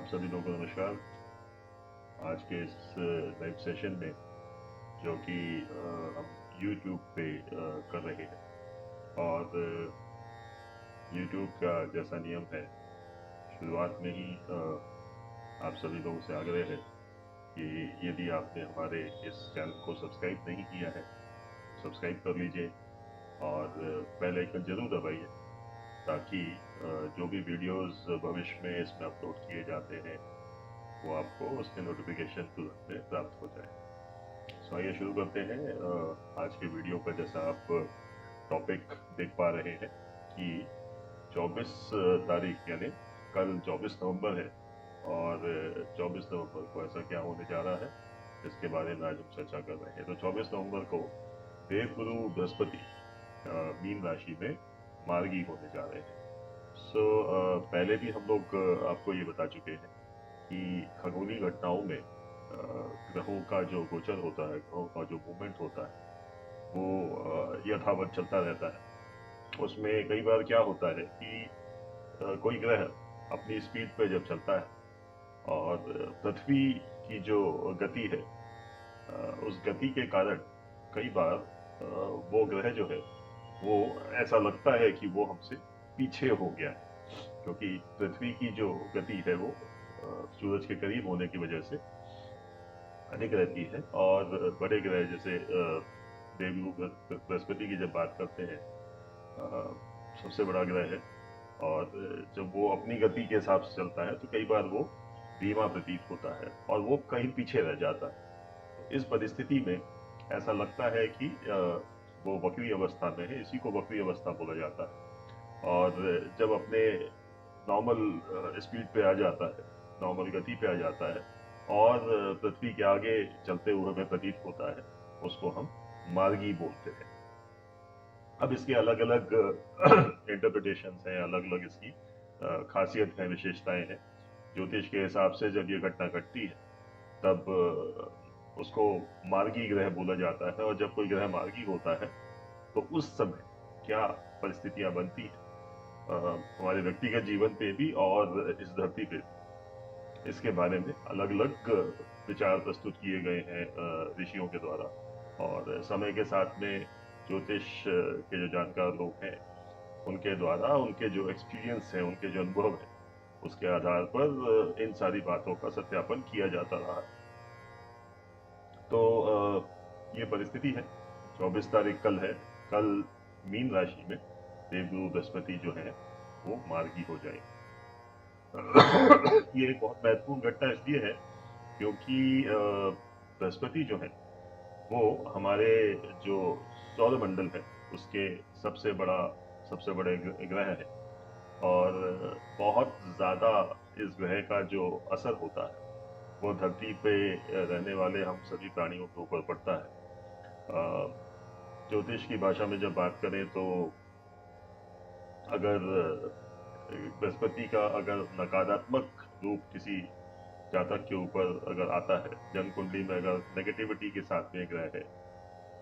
आप सभी लोगों को नमस्कार। आज के इस लाइव सेशन में जो कि हम YouTube पे कर रहे हैं और YouTube का जैसा नियम है, शुरुआत में ही आप सभी लोगों से आग्रह है कि यदि आपने हमारे इस चैनल को सब्सक्राइब नहीं किया है, सब्सक्राइब कर लीजिए और बेल आइकन जरूर दबाइए ताकि जो भी वीडियोस भविष्य में इसमें अपलोड किए जाते हैं वो आपको उसके नोटिफिकेशन तुरंत में प्राप्त हो जाए। सो आइए शुरू करते हैं आज के वीडियो का। जैसा आप टॉपिक देख पा रहे हैं कि 24 तारीख यानी कल 24 नवंबर है और 24 नवंबर को ऐसा क्या होने जा रहा है इसके बारे में आज हम चर्चा कर रहे हैं। तो 24 नवंबर को देवगुरु बृहस्पति मीन राशि में मार्गी होने जा रहे हैं। सो पहले भी हम लोग आपको ये बता चुके हैं कि खगोलीय घटनाओं में ग्रहों का जो गोचर होता है, ग्रहों का जो मूवमेंट होता है वो यथावत चलता रहता है। उसमें कई बार क्या होता है कि कोई ग्रह अपनी स्पीड पे जब चलता है और पृथ्वी की जो गति है उस गति के कारण कई बार वो ग्रह जो है वो ऐसा लगता है कि वो हमसे पीछे हो गया है, क्योंकि पृथ्वी की जो गति है वो सूरज के करीब होने की वजह से अधिक रहती है। और बड़े ग्रह जैसे देवगुरु बृहस्पति की जब बात करते हैं, सबसे बड़ा ग्रह है और जब वो अपनी गति के हिसाब से चलता है तो कई बार वो धीमा प्रतीत होता है और वो कहीं पीछे रह जाता है। इस परिस्थिति में ऐसा लगता है कि वो वक्री अवस्था में है, इसी को वक्री अवस्था बोला जाता है। और जब अपने नॉर्मल स्पीड पे आ जाता है, नॉर्मल गति पे आ जाता है और पृथ्वी के आगे चलते हुए हमें प्रतीत होता है, उसको हम मार्गी बोलते हैं। अब इसके अलग अलग इंटरप्रिटेशन हैं, अलग अलग इसकी खासियत है, विशेषताएं हैं। ज्योतिष के हिसाब से जब ये घटना घटती है तब उसको मार्गी ग्रह बोला जाता है। और जब कोई ग्रह मार्गी होता है तो उस समय क्या परिस्थितियां बनती है हमारे व्यक्तिगत जीवन पे भी और इस धरती पे भी, इसके बारे में अलग अलग विचार प्रस्तुत किए गए हैं ऋषियों के द्वारा। और समय के साथ में ज्योतिष के जो जानकार लोग हैं उनके द्वारा उनके जो एक्सपीरियंस है, उनके जो अनुभव है, उसके आधार पर इन सारी बातों का सत्यापन किया जाता रहा। तो ये परिस्थिति है। 24 तारीख कल है। कल मीन राशि में देवगुरु बृहस्पति जो है वो मार्गी हो जाएंगे। ये एक बहुत महत्वपूर्ण घटना इसलिए है क्योंकि बृहस्पति जो है वो हमारे जो सौर मंडल है उसके सबसे बड़े ग्रह है। और बहुत ज्यादा इस ग्रह का जो असर होता है वो धरती पे रहने वाले हम सभी प्राणियों के ऊपर पड़ता है। ज्योतिष की भाषा में जब बात करें तो अगर बृहस्पति का अगर नकारात्मक रूप किसी जातक के ऊपर अगर आता है, जन्म कुंडली में अगर नेगेटिविटी के साथ में ग्रह है,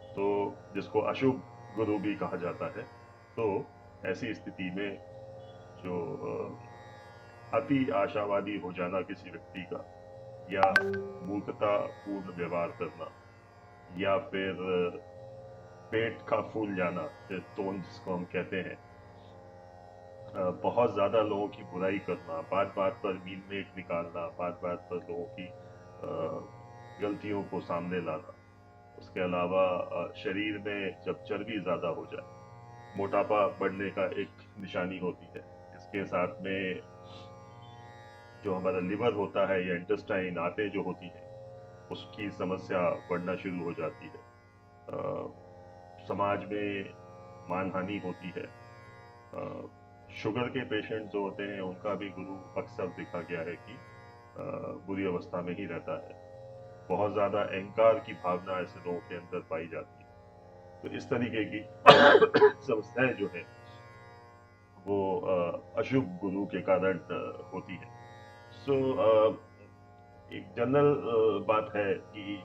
तो जिसको अशुभ गुरु भी कहा जाता है, तो ऐसी स्थिति में जो अति आशावादी हो जाना किसी व्यक्ति का, या मूर्खता पूर्ण व्यवहार करना, या फिर पेट का फूल जाना, टोन जिसको हम कहते हैं, बहुत ज्यादा लोगों की बुराई करना, बात बात पर मीन मेट निकालना, बात बात पर लोगों की गलतियों को सामने लाना। उसके अलावा शरीर में जब चर्बी ज्यादा हो जाए, मोटापा बढ़ने का एक निशानी होती है। इसके साथ में जो हमारा लिवर होता है या इंटेस्टाइन, आंतें जो होती हैं, उसकी समस्या बढ़ना शुरू हो जाती है। समाज में मानहानि होती है। शुगर के पेशेंट जो होते हैं उनका भी गुरु अक्सर देखा गया है कि बुरी अवस्था में ही रहता है। बहुत ज्यादा अहंकार की भावना ऐसे लोगों के अंदर पाई जाती है। तो इस तरीके की समस्याएं जो है वो अशुभ गुरु के कारण होती है। सो एक जनरल बात है कि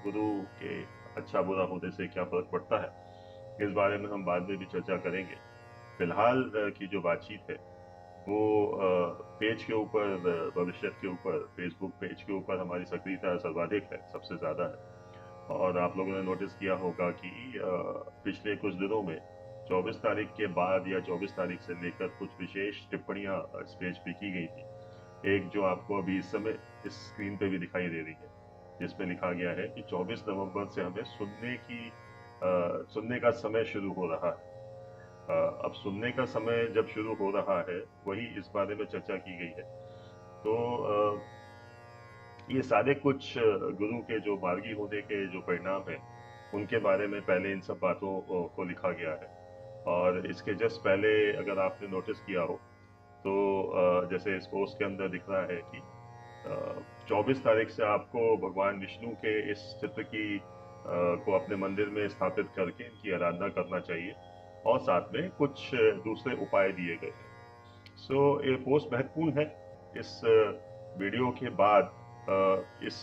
गुरु के अच्छा बुरा होने से क्या फर्क पड़ता है, इस बारे में हम बाद में भी चर्चा करेंगे। फिलहाल की जो बातचीत है वो पेज के ऊपर, भविष्य के ऊपर, फेसबुक पेज के ऊपर हमारी सक्रियता सर्वाधिक है, सबसे ज़्यादा है। और आप लोगों ने नोटिस किया होगा कि पिछले कुछ दिनों में 24 तारीख के बाद या 24 तारीख से लेकर कुछ विशेष टिप्पणियां इस पेज पे की गई थी। एक जो आपको अभी इस समय इस स्क्रीन पे भी दिखाई दे रही है, जिसमें लिखा गया है कि 24 नवंबर से हमें सुनने का समय शुरू हो रहा है। अब सुनने का समय जब शुरू हो रहा है, वही इस बारे में चर्चा की गई है। तो ये सारे कुछ गुरु के जो मार्गी होने के जो परिणाम हैं, उनके बारे में पहले इन सब बातों को लिखा गया है। और इसके जस्ट पहले अगर आपने नोटिस किया हो तो जैसे इस पोस्ट के अंदर दिख रहा है कि 24 तारीख से आपको भगवान विष्णु के इस चित्र की को अपने मंदिर में स्थापित करके इनकी आराधना करना चाहिए, और साथ में कुछ दूसरे उपाय दिए गए हैं। सो ये पोस्ट महत्वपूर्ण है। इस वीडियो के बाद इस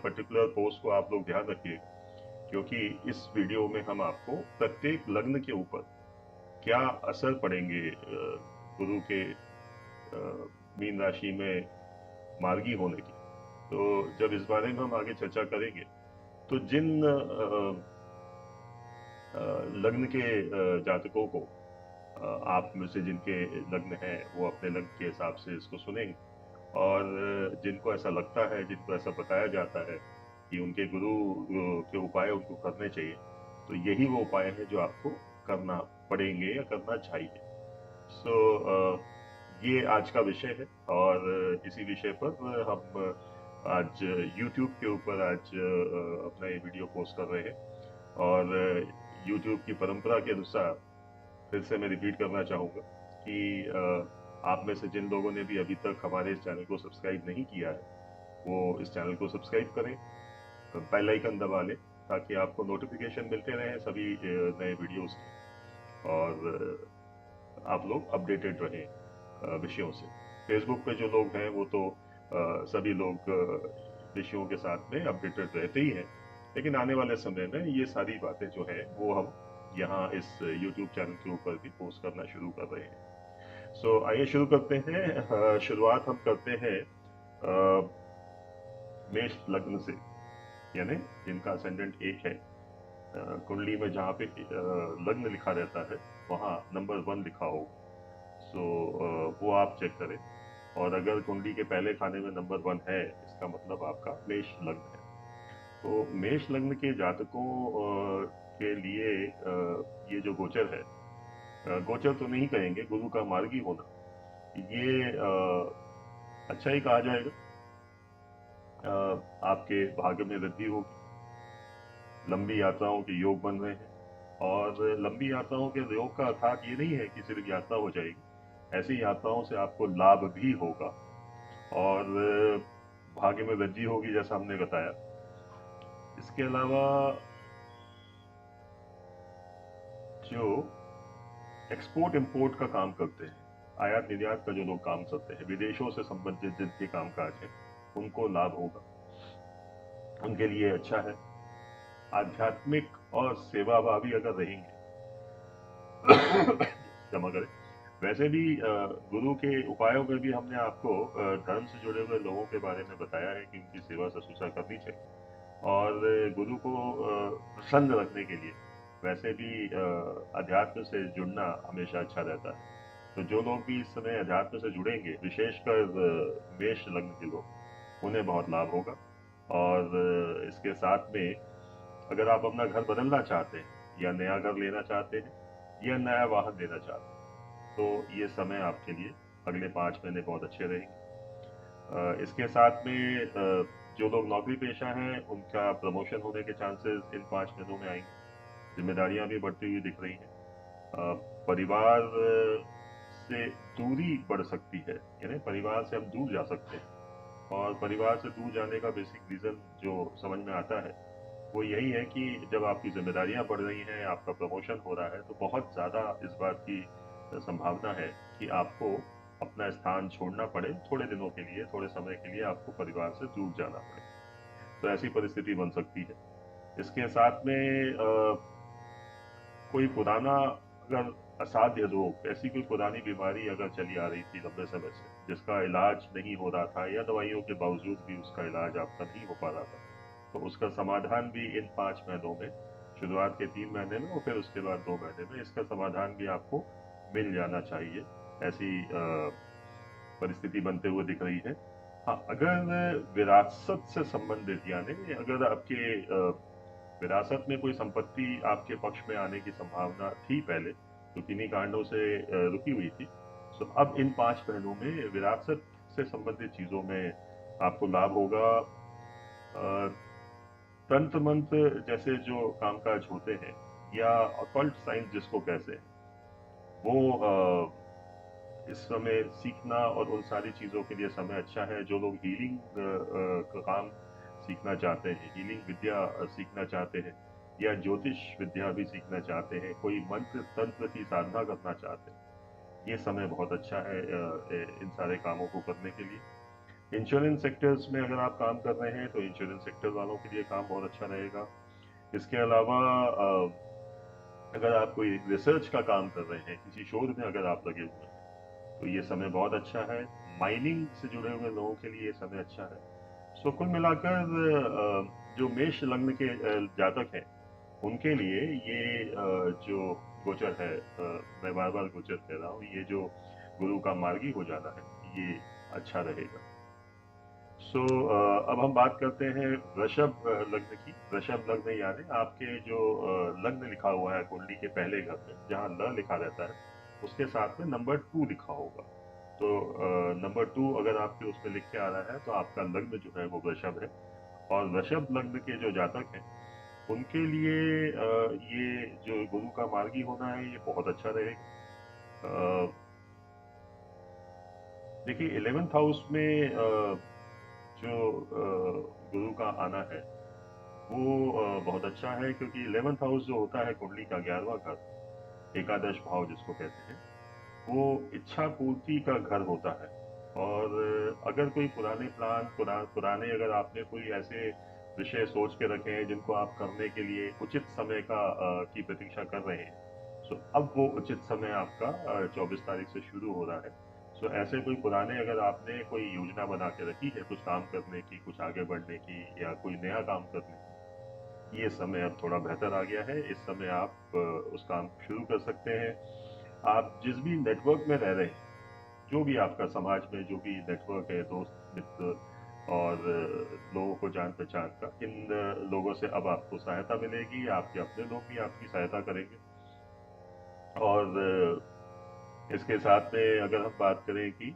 पर्टिकुलर पोस्ट को आप लोग ध्यान रखिएगा, क्योंकि इस वीडियो में हम आपको प्रत्येक लग्न के ऊपर क्या असर पड़ेंगे गुरु के मीन राशि में मार्गी होने की, तो जब इस बारे में हम आगे चर्चा करेंगे, तो जिन लग्न के जातकों को आप में से जिनके लग्न है, वो अपने लग्न के हिसाब से इसको सुनेंगे। और जिनको ऐसा लगता है, जिनको ऐसा बताया जाता है कि उनके गुरु के उपाय उनको करने चाहिए, तो यही वो उपाय है जो आपको करना पड़ेंगे या करना चाहिए। सो ये आज का विषय है, और इसी विषय पर हम आज YouTube के ऊपर आज अपना ये वीडियो पोस्ट कर रहे हैं। और YouTube की परंपरा के अनुसार फिर से मैं रिपीट करना चाहूँगा कि आप में से जिन लोगों ने भी अभी तक हमारे इस चैनल को सब्सक्राइब नहीं किया है, वो इस चैनल को सब्सक्राइब करें, बेल आइकन दबा लें, ताकि आपको नोटिफिकेशन मिलते रहें सभी नए वीडियोस के, और आप लोग अपडेटेड रहें विषयों से। फेसबुक पे जो लोग हैं वो तो सभी लोग विषयों के साथ में अपडेटेड रहते ही हैं, लेकिन आने वाले समय में ये सारी बातें जो है वो हम यहाँ इस YouTube चैनल के ऊपर भी पोस्ट करना शुरू कर रहे हैं। सो आइए शुरू करते हैं। शुरुआत हम करते हैं मेष लग्न से, यानी जिनका असेंडेंट एक है। कुंडली में जहाँ पे लग्न लिखा रहता है, वहाँ नंबर 1 लिखा हो, सो वो आप चेक करें। और अगर कुंडली के पहले खाने में नंबर 1 है, इसका मतलब आपका मेष लग्न है। तो मेष लग्न के जातकों के लिए ये जो गोचर है, गोचर तो नहीं कहेंगे, गुरु का मार्गी होना, ये अच्छा ही कहा जाएगा। आपके भाग्य में वृद्धि होगी, लंबी यात्राओं के योग बन रहे हैं। और लंबी यात्राओं के योग का अर्थात ये नहीं है कि सिर्फ यात्रा हो जाएगी, ऐसी यात्राओं से आपको लाभ भी होगा, और भाग्य में वृद्धि होगी, जैसा हमने बताया। इसके अलावा जो एक्सपोर्ट इंपोर्ट का काम करते हैं, आयात निर्यात का जो लोग काम करते हैं, विदेशों से संबंधित जिनके कामकाज है, उनको लाभ होगा, उनके लिए अच्छा है। आध्यात्मिक और सेवाभावी अगर रहेंगे क्षमा करें। वैसे भी गुरु के उपायों में भी हमने आपको धर्म से जुड़े हुए लोगों के बारे में बताया है कि उनकी सेवा शुश्रूषा करनी चाहिए, और गुरु को प्रसन्न रखने के लिए वैसे भी अध्यात्म से जुड़ना हमेशा अच्छा रहता है। तो जो लोग भी इस समय अध्यात्म से जुड़ेंगे, विशेषकर मेष लग्न के लोग, उन्हें बहुत लाभ होगा। और इसके साथ में अगर आप अपना घर बदलना चाहते हैं, या नया घर लेना चाहते हैं, या नया वाहन लेना चाहते हैं, तो ये समय आपके लिए अगले 5 महीने बहुत अच्छे रहेंगे। इसके साथ में जो लोग नौकरी पेशा हैं, उनका प्रमोशन होने के चांसेस इन 5 महीनों में आएंगे। जिम्मेदारियां भी बढ़ती हुई दिख रही हैं। परिवार से दूरी बढ़ सकती है, यानी परिवार से हम दूर जा सकते हैं। और परिवार से दूर जाने का बेसिक रीजन जो समझ में आता है, वो यही है कि जब आपकी जिम्मेदारियां बढ़ रही हैं, आपका प्रमोशन हो रहा है, तो बहुत ज़्यादा इस बात की संभावना है कि आपको अपना स्थान छोड़ना पड़े, थोड़े दिनों के लिए, थोड़े समय के लिए आपको परिवार से दूर जाना पड़े। तो ऐसी परिस्थिति बन सकती है। इसके साथ में कोई पुराना अगर असाध्य रोग, ऐसी कोई पुरानी बीमारी अगर चली आ रही थी लंबे समय से, जिसका इलाज नहीं हो रहा था या दवाइयों के बावजूद भी उसका इलाज आपका नहीं हो पा रहा था, तो उसका समाधान भी इन 5 महीनों में, शुरुआत के 3 महीने में और फिर उसके बाद 2 महीने में इसका समाधान भी आपको मिल जाना चाहिए। ऐसी परिस्थिति बनते हुए दिख रही है। हाँ, अगर विरासत से संबंधित, यानी अगर आपके विरासत में कोई संपत्ति आपके पक्ष में आने की संभावना थी पहले, तो किन्हीं कारणों से रुकी हुई थी, तो अब इन 5 महीनों में विरासत से संबंधित चीजों में आपको लाभ होगा। तंत्र मंत्र जैसे जो कामकाज होते हैं, या ऑकल्ट साइंस जिसको कहते हैं, वो इस समय सीखना और उन सारी चीजों के लिए समय अच्छा है। जो लोग हीलिंग का काम सीखना चाहते हैं, हीलिंग विद्या सीखना चाहते हैं, या ज्योतिष विद्या भी सीखना चाहते हैं, कोई मंत्र तंत्र की साधना करना चाहते हैं, ये समय बहुत अच्छा है इन सारे कामों को करने के लिए। इंश्योरेंस सेक्टर्स में अगर आप काम कर रहे हैं तो इंश्योरेंस सेक्टर वालों के लिए काम बहुत अच्छा रहेगा। इसके अलावा अगर आप कोई रिसर्च का काम कर रहे हैं, किसी शोध में अगर आप लगे हुए हैं, तो ये समय बहुत अच्छा है। माइनिंग से जुड़े हुए लोगों के लिए ये समय अच्छा है। सो कुल मिलाकर जो मेष लग्न के जातक हैं, उनके लिए ये जो गोचर है, मैं बार बार गोचर कह रहा हूँ, ये जो गुरु का मार्गी हो जाना है, ये अच्छा रहेगा। सो अब हम बात करते हैं वृषभ लग्न की। वृषभ लग्न यानी आपके जो लग्न लिखा हुआ है कुंडली के पहले घर में, जहाँ ल लिखा रहता है, उसके साथ में नंबर 2 लिखा होगा। तो नंबर 2 अगर आपके उसमें लिख के आ रहा है, तो आपका लग्न जो है वो वृषभ है। और वृषभ लग्न के जो जातक हैं, उनके लिए ये जो गुरु का मार्गी होना है, ये बहुत अच्छा रहेगा। देखिए 11th हाउस में जो गुरु का आना है, वो बहुत अच्छा है, क्योंकि 11th हाउस जो होता है कुंडली का 11वां घर, एकादश भाव जिसको कहते हैं, वो इच्छा पूर्ति का घर होता है। और अगर कोई पुराने प्लान, पुराने अगर आपने कोई ऐसे विषय सोच के रखे हैं जिनको आप करने के लिए उचित समय की प्रतीक्षा कर रहे हैं, सो अब वो उचित समय आपका 24 तारीख से शुरू हो रहा है। सो ऐसे कोई पुराने अगर आपने कोई योजना बना के रखी है कुछ काम करने की, कुछ आगे बढ़ने की, या कोई नया काम करने की, ये समय अब थोड़ा बेहतर आ गया है। इस समय आप उस काम को शुरू कर सकते हैं। आप जिस भी नेटवर्क में रह रहे हैं, जो भी आपका समाज में जो भी नेटवर्क है, दोस्त मित्र और लोगों को जान पहचान का, इन लोगों से अब आपको सहायता मिलेगी। आपके अपने लोग भी आपकी सहायता करेंगे। और इसके साथ में अगर हम बात करें कि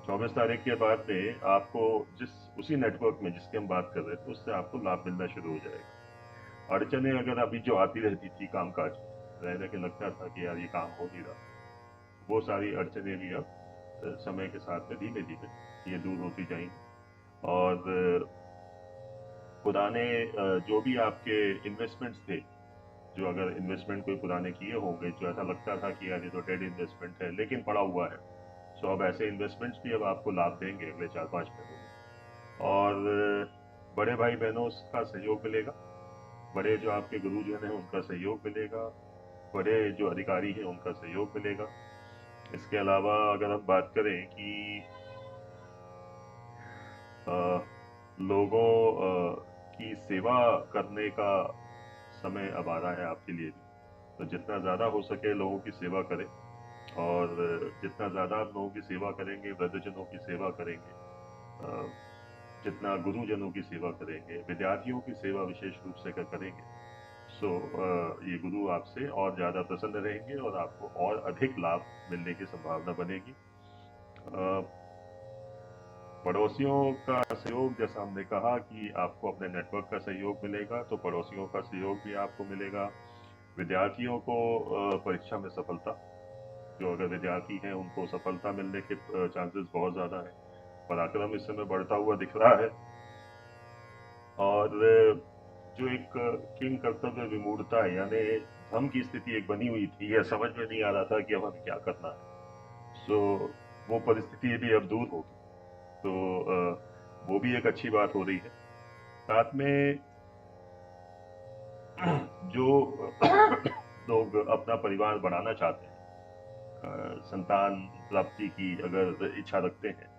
24 तारीख के बाद में आपको जिस उसी नेटवर्क में जिसकी हम बात कर रहे थे, उससे आपको लाभ मिलना शुरू हो जाएगा। अड़चने अगर अभी जो आती रहती थी कामकाज में, रह रह के लगता था कि यार ये काम हो नहीं रहा, वो सारी अड़चने भी अब समय के साथ में धीमे धीमे ये दूर होती जाएंगी। और पुराने जो भी आपके इन्वेस्टमेंट्स थे, जो अगर इन्वेस्टमेंट कोई पुराने किए होंगे, जो ऐसा लगता था कि यार ये तो डेड इन्वेस्टमेंट है लेकिन पड़ा हुआ है, सो अब ऐसे इन्वेस्टमेंट्स भी अब आपको लाभ देंगे अगले 4-5 महीनों में। और बड़े भाई बहनों का सहयोग मिलेगा, बड़े जो आपके गुरुजन हैं उनका सहयोग मिलेगा, बड़े जो अधिकारी हैं उनका सहयोग मिलेगा। इसके अलावा अगर हम बात करें कि लोगों की सेवा करने का समय अब आ रहा है आपके लिए भी, तो जितना ज़्यादा हो सके लोगों की सेवा करें। और जितना ज़्यादा आप लोगों की सेवा करेंगे, वृद्धजनों की सेवा करेंगे, जितना गुरुजनों की सेवा करेंगे, विद्यार्थियों की सेवा विशेष रूप से करेंगे, सो ये गुरु आपसे और ज़्यादा प्रसन्न रहेंगे और आपको और अधिक लाभ मिलने की संभावना बनेगी। पड़ोसियों का सहयोग, जैसा हमने कहा कि आपको अपने नेटवर्क का सहयोग मिलेगा, तो पड़ोसियों का सहयोग भी आपको मिलेगा। विद्यार्थियों को परीक्षा में सफलता, जो अगर विद्यार्थी हैं उनको सफलता मिलने के चांसेस बहुत ज़्यादा है। पराक्रम इस समय बढ़ता हुआ दिख रहा है। और जो एक किंग कर्तव्य विमूढ़ता है, यानी धम की स्थिति एक बनी हुई थी, यह समझ में नहीं आ रहा था कि अब हमें क्या करना है, सो वो परिस्थिति भी अब दूर होगी। तो वो भी एक अच्छी बात हो रही है। साथ में जो लोग अपना परिवार बढ़ाना चाहते हैं, संतान प्राप्ति की अगर इच्छा रखते हैं,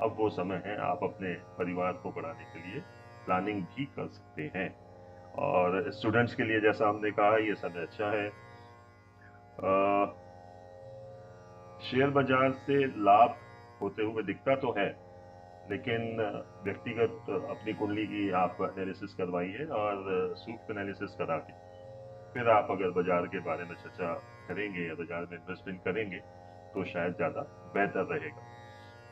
अब वो समय है, आप अपने परिवार को बढ़ाने के लिए प्लानिंग भी कर सकते हैं। और स्टूडेंट्स के लिए जैसा हमने कहा, ये समय अच्छा है। शेयर बाजार से लाभ होते हुए दिखता तो है, लेकिन व्यक्तिगत अपनी कुंडली की आप एनालिसिस करवाइए, और सूक्ष्म एनालिसिस करा के फिर आप अगर बाजार के बारे में चर्चा करेंगे या बाजार में इन्वेस्टमेंट करेंगे तो शायद ज्यादा बेहतर रहेगा।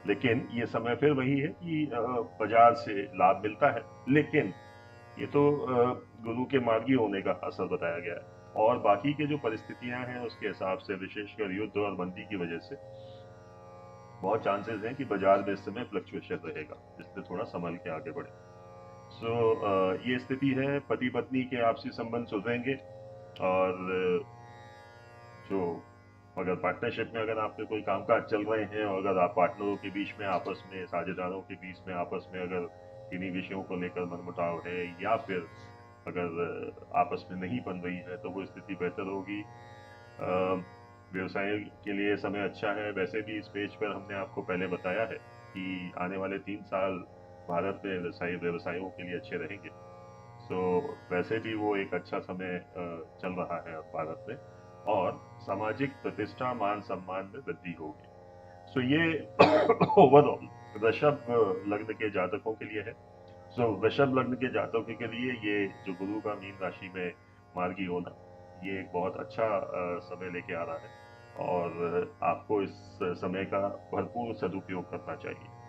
लेकिन ये समय फिर वही है कि बाजार से लाभ मिलता है, लेकिन ये तो गुरु के मार्गी होने का असर बताया गया है, और बाकी के जो परिस्थितियां हैं उसके हिसाब से, विशेषकर युद्ध और मंदी की वजह से बहुत चांसेस हैं कि बाजार में इस समय फ्लक्चुएशन रहेगा, इसलिए थोड़ा संभल के आगे बढ़े। सो ये स्थिति है। पति पत्नी के आपसी संबंध सुधरेंगे, और जो अगर पार्टनरशिप में अगर आपके कोई कामकाज चल रहे हैं, और अगर आप पार्टनरों के बीच में आपस में, साझेदारों के बीच में आपस में अगर किन्हीं विषयों को लेकर मनमुटाव है, या फिर अगर आपस में नहीं बन रही है, तो वो स्थिति बेहतर होगी। व्यवसाय के लिए समय अच्छा है। वैसे भी इस पेज पर हमने आपको पहले बताया है कि आने वाले 3 साल भारत में व्यवसायों के लिए अच्छे रहेंगे। सो वैसे भी वो एक अच्छा समय चल रहा है अब भारत में, और सामाजिक प्रतिष्ठा, मान सम्मान में वृद्धि होगी। सो ये ओवरऑल वृषभ लग्न के जातकों के लिए है। सो वृषभ लग्न के जातकों के लिए ये जो गुरु का मीन राशि में मार्गी होना, ये एक बहुत अच्छा समय लेके आ रहा है, और आपको इस समय का भरपूर सदुपयोग करना चाहिए।